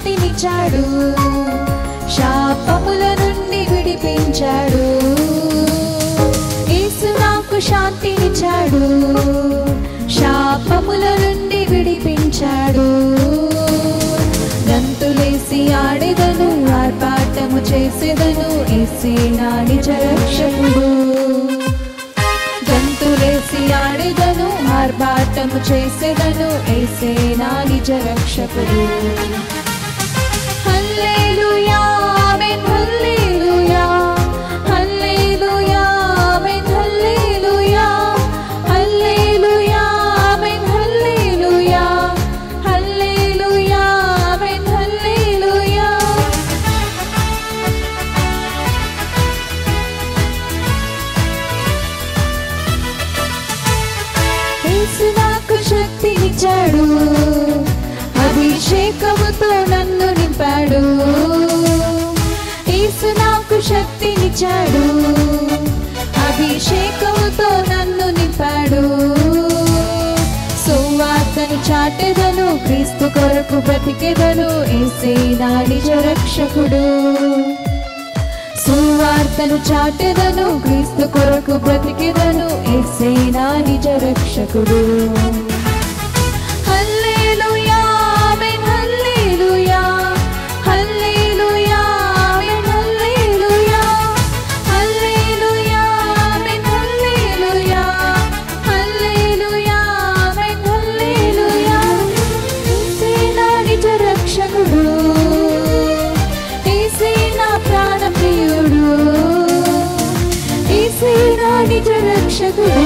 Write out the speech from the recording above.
శాంతినిచ్చాడు, శాపముల నుండి విడిపించాడు. యేసు నాకు శాంతినిచ్చాడు, శాపముల నుండి విడిపించాడు. గంతులేసి ఆడెదను, ఆర్భాటము చేసేదను, యేసే నా నిజ రక్షకుడు. గంతులేసి ఆడెదను, ఆర్భాటము చేసేదను, యేసే నా నిజ రక్షకుడు. హల్లెలూయా ఆమేన్ హల్లెలూయా, హల్లెలూయా ఆమేన్ హల్లెలూయా, హల్లెలూయా ఆమేన్ హల్లెలూయా, హల్లెలూయా ఆమేన్ హల్లెలూయా. యేసు నాకు శక్తినిచ్చాడు, అభిషేకముతో నన్ను నింపాడు. యేసు నాకు శక్తినిచ్చాడు, అభిషేకముతో నన్ను నింపాడు. సువార్తను చాటెదను, క్రీస్తు కొరకు బ్రతికెదను, యేసే నా నిజ రక్షకుడు. సువార్తను చాటెదను, క్రీస్తు కొరకు బ్రతికెదను, యేసే నా నిజ రక్షకుడు. హల్లెలూయా ఆమేన్ హల్లెలూయా, హల్లెలూయా ఆమేన్ హల్లెలూయా, హల్లెలూయా ఆమేన్ హల్లెలూయా, హల్లెలూయా ఆమేన్ హల్లెలూయా. యేసే నా నిజ రక్షకుడు, యేసే నా ప్రాణ ప్రియుడు, యేసే నా నిజ రక్షకుడు.